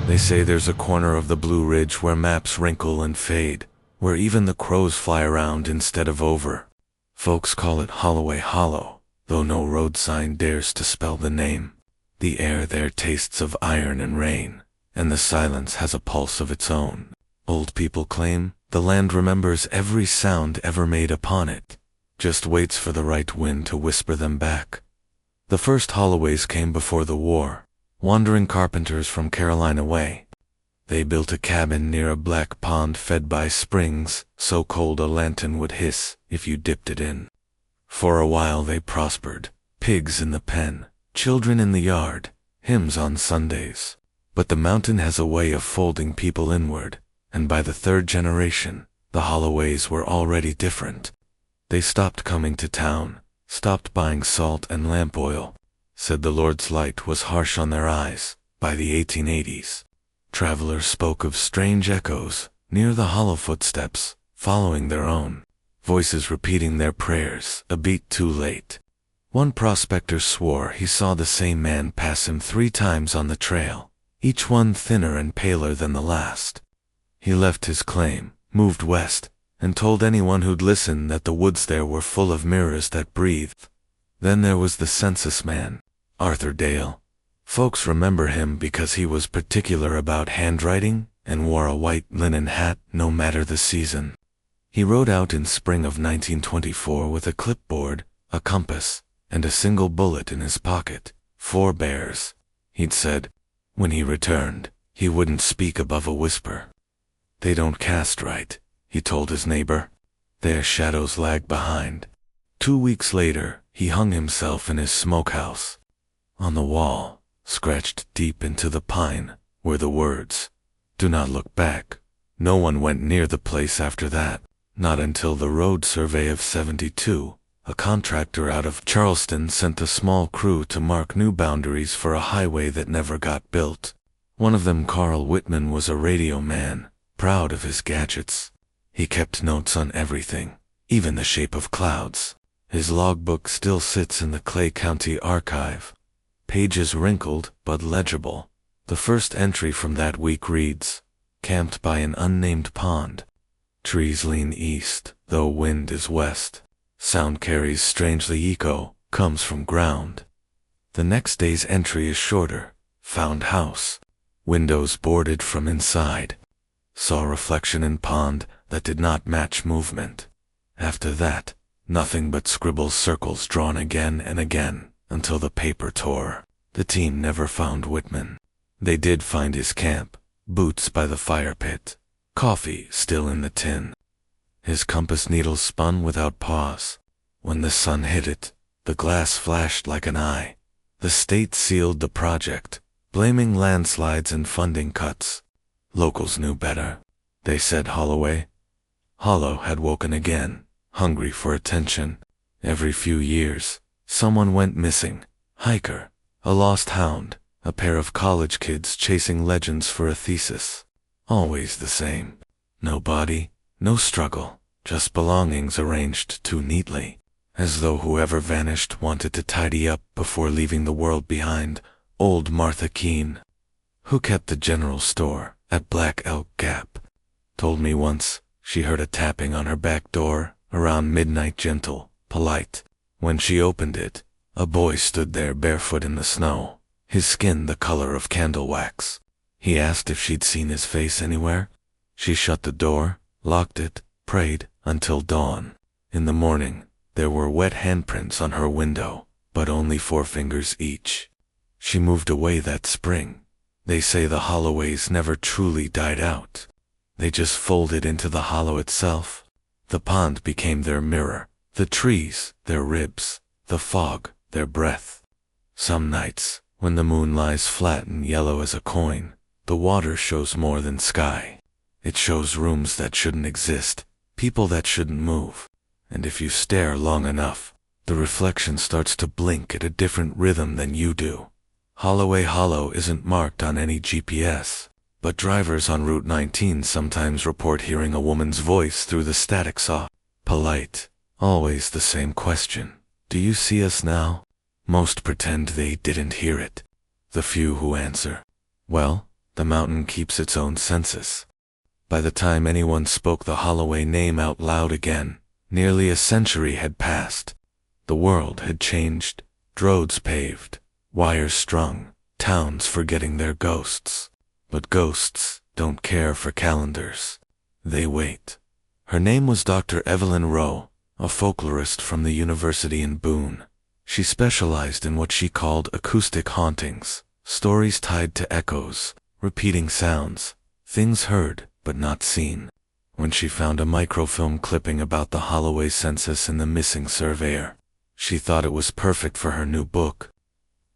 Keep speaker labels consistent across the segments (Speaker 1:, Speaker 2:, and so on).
Speaker 1: They say there's a corner of the Blue Ridge where maps wrinkle and fade, where even the crows fly around instead of over. Folks call it Holloway Hollow, though no road sign dares to spell the name. The air there tastes of iron and rain, and the silence has a pulse of its own. Old people claim the land remembers every sound ever made upon it, just waits for the right wind to whisper them back. The first Holloways came before the war, wandering carpenters from Carolina way. They built a cabin near a black pond fed by springs, so cold a lantern would hiss if you dipped it in. For a while they prospered, pigs in the pen, children in the yard, hymns on Sundays. But the mountain has a way of folding people inward, and by the third generation, the Holloways were already different. They stopped coming to town, stopped buying salt and lamp oil, said the Lord's light was harsh on their eyes. By the 1880s, travelers spoke of strange echoes near the hollow footsteps, following their own, voices repeating their prayers a beat too late. One prospector swore he saw the same man pass him 3 times on the trail, each one thinner and paler than the last. He left his claim, moved west, and told anyone who'd listen that the woods there were full of mirrors that breathed. Then there was the census man, Arthur Dale. Folks remember him because he was particular about handwriting and wore a white linen hat no matter the season. He rode out in spring of 1924 with a clipboard, a compass, and a single bullet in his pocket, 4 bears. He'd said, when he returned, he wouldn't speak above a whisper. They don't cast right, he told his neighbor. Their shadows lag behind. 2 weeks later, he hung himself in his smokehouse. On the wall, scratched deep into the pine, were the words, "Do not look back." No one went near the place after that, not until the road survey of '72. A contractor out of Charleston sent a small crew to mark new boundaries for a highway that never got built. One of them, Carl Whitman, was a radio man, proud of his gadgets. He kept notes on everything, even the shape of clouds. His logbook still sits in the Clay County archive. Pages wrinkled but legible. The first entry from that week reads, "Camped by an unnamed pond. Trees lean east, though wind is west. Sound carries strangely echo, comes from ground." The next day's entry is shorter. Found house. Windows boarded from inside. Saw reflection in pond that did not match movement. After that, nothing but scribble circles drawn again and again, until the paper tore. The team never found Whitman. They did find his camp, boots by the fire pit, coffee still in the tin. His compass needle spun without pause. When the sun hit it, the glass flashed like an eye. The state sealed the project, blaming landslides and funding cuts. Locals knew better. They said Holloway. Hollow had woken again, hungry for attention. Every few years, someone went missing. Hiker, a lost hound, a pair of college kids chasing legends for a thesis. Always the same. No body, no struggle, just belongings arranged too neatly, as though whoever vanished wanted to tidy up before leaving the world behind. Old Martha Keene, who kept the general store at Black Elk Gap, told me once she heard a tapping on her back door around midnight, gentle, polite. When she opened it, a boy stood there barefoot in the snow, his skin the color of candle wax. He asked if she'd seen his face anywhere. She shut the door, locked it, prayed until dawn. In the morning, there were wet handprints on her window, but only 4 fingers each. She moved away that spring. They say the Holloways never truly died out. They just folded into the hollow itself. The pond became their mirror, the trees, their ribs, the fog, their breath. Some nights, when the moon lies flat and yellow as a coin, the water shows more than sky. It shows rooms that shouldn't exist, people that shouldn't move. And if you stare long enough, the reflection starts to blink at a different rhythm than you do. Holloway Hollow isn't marked on any GPS, but drivers on Route 19 sometimes report hearing a woman's voice through the static saw. Polite, always the same question. Do you see us now? Most pretend they didn't hear it. The few who answer, well, The mountain keeps its own census. By the time anyone spoke the Holloway name out loud again, nearly a century had passed. The world had changed, roads paved, wires strung, towns forgetting their ghosts. But ghosts don't care for calendars. They wait. Her name was Dr. Evelyn Rowe, a folklorist from the university in Boone. She specialized in what she called acoustic hauntings, stories tied to echoes, repeating sounds, things heard but not seen. When she found a microfilm clipping about the Holloway census and the missing surveyor, she thought it was perfect for her new book.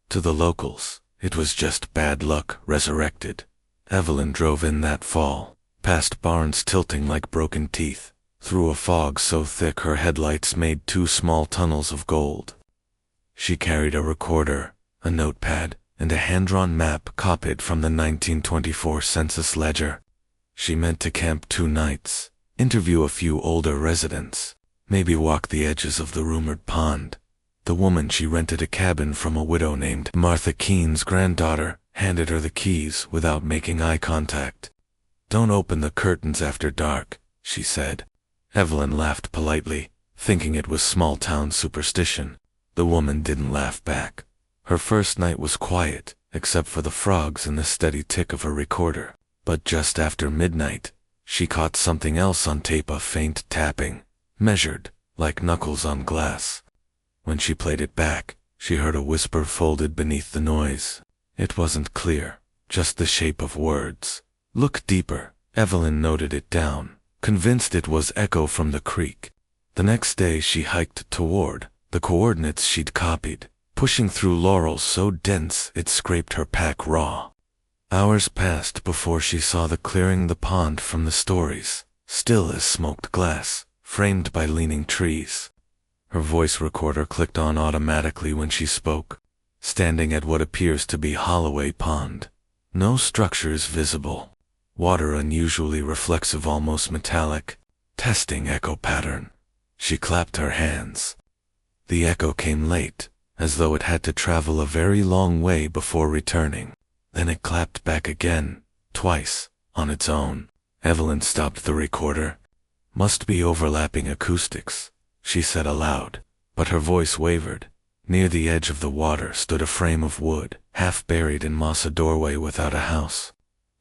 Speaker 1: To the locals, it was just bad luck resurrected. Evelyn drove in that fall, past barns tilting like broken teeth, through a fog so thick her headlights made 2 small tunnels of gold. She carried a recorder, a notepad, and a hand-drawn map copied from the 1924 census ledger. She meant to camp 2 nights, interview a few older residents, maybe walk the edges of the rumored pond. The woman she rented a cabin from, a widow named Martha Keene's granddaughter, handed her the keys without making eye contact. "Don't open the curtains after dark," she said. Evelyn laughed politely, thinking it was small-town superstition. The woman didn't laugh back. Her first night was quiet, except for the frogs and the steady tick of her recorder. But just after midnight, she caught something else on tape, a faint tapping, measured, like knuckles on glass. When she played it back, she heard a whisper folded beneath the noise. It wasn't clear, just the shape of words. "Look deeper." Evelyn noted it down, convinced it was echo from the creek. The next day she hiked toward the coordinates she'd copied, pushing through laurel so dense it scraped her pack raw. Hours passed before she saw the clearing, the pond from the stories, still as smoked glass, framed by leaning trees. Her voice recorder clicked on automatically when she spoke, standing at what appears to be Holloway Pond. No structures visible. Water unusually reflexive, almost metallic. Testing echo pattern. She clapped her hands. The echo came late, as though it had to travel a very long way before returning. Then it clapped back again, twice, on its own. Evelyn stopped the recorder. "Must be overlapping acoustics," she said aloud, but her voice wavered. Near the edge of the water stood a frame of wood, half buried in moss, a doorway without a house.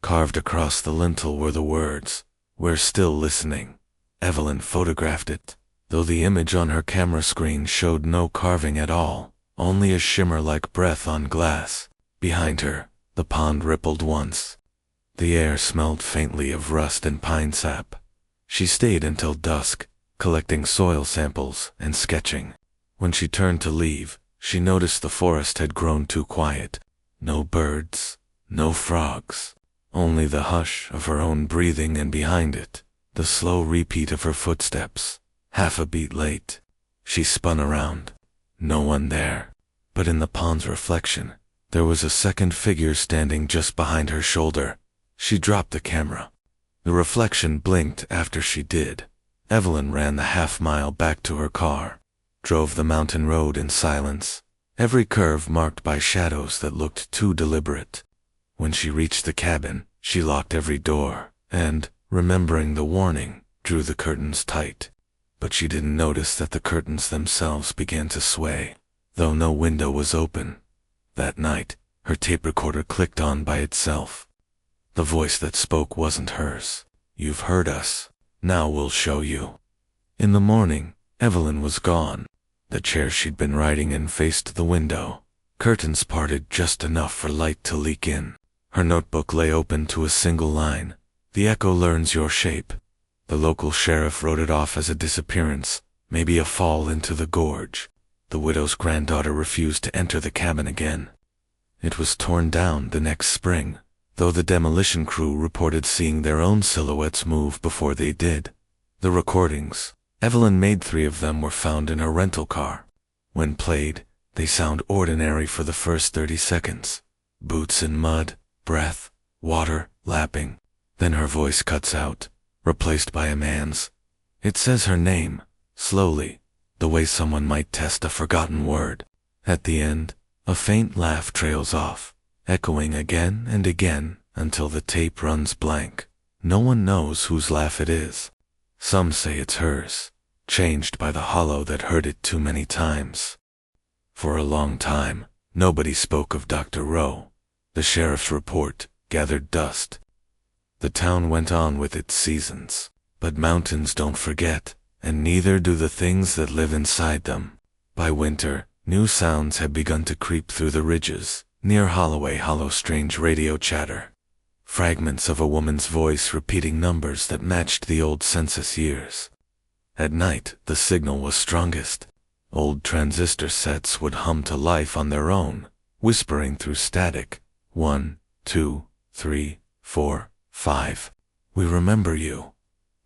Speaker 1: Carved across the lintel were the words, "We're still listening." Evelyn photographed it, though the image on her camera screen showed no carving at all, only a shimmer like breath on glass. Behind her, the pond rippled once. The air smelled faintly of rust and pine sap. She stayed until dusk, collecting soil samples and sketching. When she turned to leave, she noticed the forest had grown too quiet. No birds, no frogs, only the hush of her own breathing, and behind it, the slow repeat of her footsteps. Half a beat late, she spun around. No one there. But in the pond's reflection, there was a second figure standing just behind her shoulder. She dropped the camera. The reflection blinked after she did. Evelyn ran the half-mile back to her car, drove the mountain road in silence, every curve marked by shadows that looked too deliberate. When she reached the cabin, she locked every door, and, remembering the warning, drew the curtains tight. But she didn't notice that the curtains themselves began to sway, though no window was open. That night, her tape recorder clicked on by itself. The voice that spoke wasn't hers. "You've heard us. Now we'll show you." In the morning, Evelyn was gone. The chair she'd been riding in faced the window, curtains parted just enough for light to leak in. Her notebook lay open to a single line. "The echo learns your shape." The local sheriff wrote it off as a disappearance, maybe a fall into the gorge. The widow's granddaughter refused to enter the cabin again. It was torn down the next spring, though the demolition crew reported seeing their own silhouettes move before they did. The recordings, Evelyn made 3 of them, were found in her rental car. When played, they sound ordinary for the first 30 seconds. Boots in mud, breath, water, lapping. Then her voice cuts out, replaced by a man's. It says her name, slowly, the way someone might test a forgotten word. At the end, a faint laugh trails off, echoing again and again, until the tape runs blank. No one knows whose laugh it is. Some say it's hers, changed by the hollow that heard it too many times. For a long time, nobody spoke of Dr. Rowe. The sheriff's report gathered dust. The town went on with its seasons, but mountains don't forget, and neither do the things that live inside them. By winter, new sounds had begun to creep through the ridges. Near Holloway, hollow strange radio chatter. Fragments of a woman's voice repeating numbers that matched the old census years. At night, the signal was strongest. Old transistor sets would hum to life on their own, whispering through static. 1, 2, 3, 4, 5. We remember you.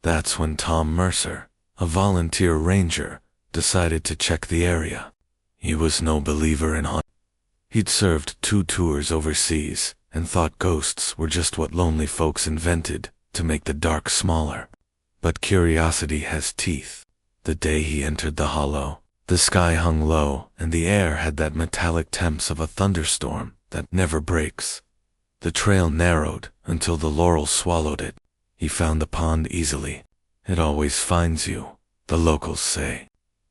Speaker 1: That's when Tom Mercer, a volunteer ranger, decided to check the area. He was no believer in haunting. He'd served 2 tours overseas and thought ghosts were just what lonely folks invented to make the dark smaller. But curiosity has teeth. The day he entered the hollow, the sky hung low and the air had that metallic temps of a thunderstorm that never breaks. The trail narrowed until the laurel swallowed it. He found the pond easily. It always finds you, the locals say.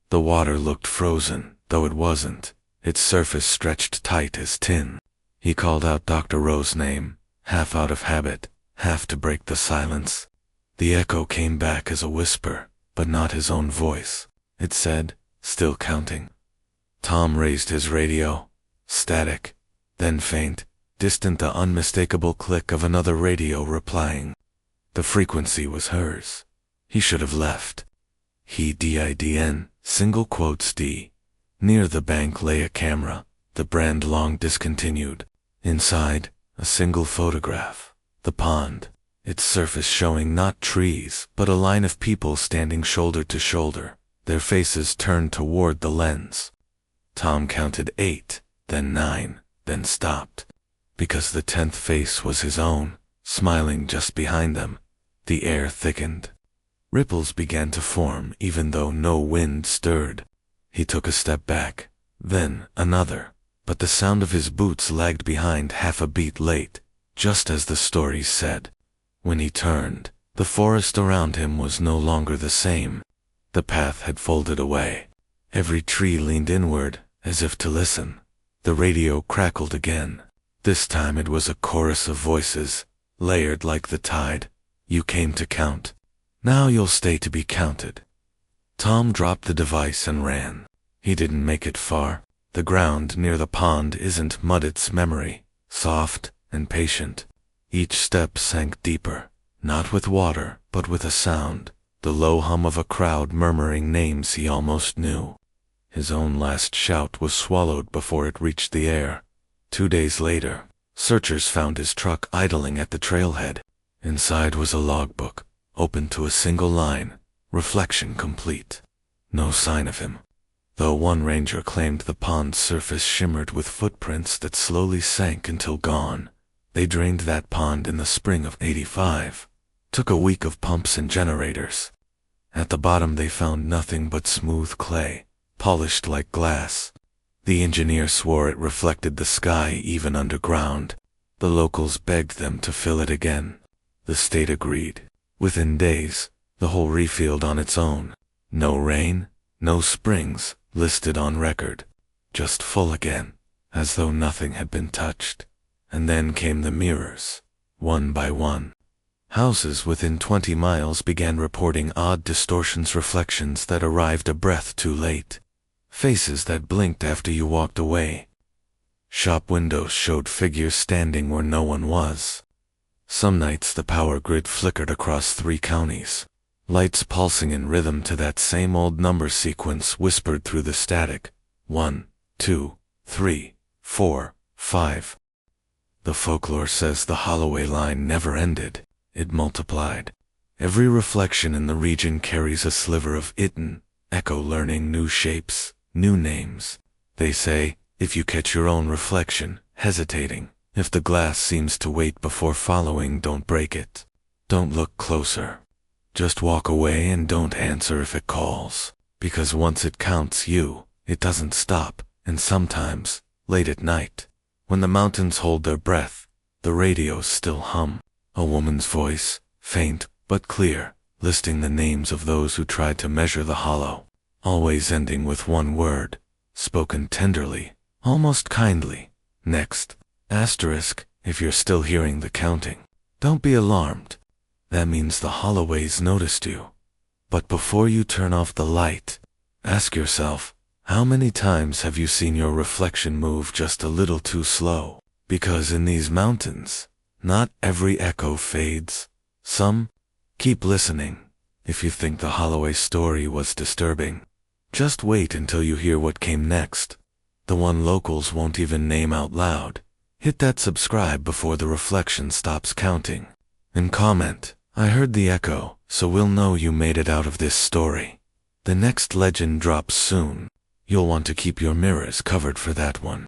Speaker 1: The water looked frozen, though it wasn't. Its surface stretched tight as tin. He called out Dr. Rowe's name, half out of habit, half to break the silence. The echo came back as a whisper, but not his own voice. It said, still counting. Tom raised his radio. Static. Then faint, distant, the unmistakable click of another radio replying. The frequency was hers. He should have left. He didn, single quotes D. Near the bank lay a camera, the brand long discontinued. Inside, a single photograph. The pond, its surface showing not trees, but a line of people standing shoulder to shoulder, their faces turned toward the lens. Tom counted 8, then 9, then stopped. Because the 10th face was his own, smiling just behind them. The air thickened. Ripples began to form even though no wind stirred. He took a step back, then another, but the sound of his boots lagged behind half a beat late, just as the stories said. When he turned, the forest around him was no longer the same. The path had folded away. Every tree leaned inward, as if to listen. The radio crackled again. This time it was a chorus of voices, layered like the tide. You came to count. Now you'll stay to be counted. Tom dropped the device and ran. He didn't make it far. The ground near the pond isn't mud, it's memory, soft and patient. Each step sank deeper, not with water, but with a sound, the low hum of a crowd murmuring names he almost knew. His own last shout was swallowed before it reached the air. 2 days later, searchers found his truck idling at the trailhead. Inside was a logbook, open to a single line, reflection complete. No sign of him. Though one ranger claimed the pond's surface shimmered with footprints that slowly sank until gone. They drained that pond in the spring of '85. Took a week of pumps and generators. At the bottom they found nothing but smooth clay, polished like glass. The engineer swore it reflected the sky even underground. The locals begged them to fill it again. The state agreed. Within days, the whole refilled on its own. No rain, no springs, listed on record. Just full again, as though nothing had been touched. And then came the mirrors, one by one. Houses within 20 miles began reporting odd distortions, reflections that arrived a breath too late. Faces that blinked after you walked away. Shop windows showed figures standing where no one was. Some nights the power grid flickered across 3 counties. Lights pulsing in rhythm to that same old number sequence whispered through the static. 1, 2, 3, 4, 5. The folklore says the Holloway line never ended. It multiplied. Every reflection in the region carries a sliver of itten, echo learning new shapes, new names. They say, if you catch your own reflection, hesitating, if the glass seems to wait before following, don't break it. Don't look closer. Just walk away and don't answer if it calls, because once it counts you, it doesn't stop, and sometimes, late at night, when the mountains hold their breath, The radios still hum. A woman's voice, faint but clear, listing the names of those who tried to measure the hollow, always ending with one word, spoken tenderly, almost kindly. Next. Asterisk, if you're still hearing the counting, don't be alarmed. That means the Holloways noticed you. But before you turn off the light, ask yourself, how many times have you seen your reflection move just a little too slow? Because in these mountains, not every echo fades. Some. Keep listening. If you think the Holloway story was disturbing, just wait until you hear what came next. The one locals won't even name out loud. Hit that subscribe before the reflection stops counting. And comment, I heard the echo, so we'll know you made it out of this story. The next legend drops soon. You'll want to keep your mirrors covered for that one.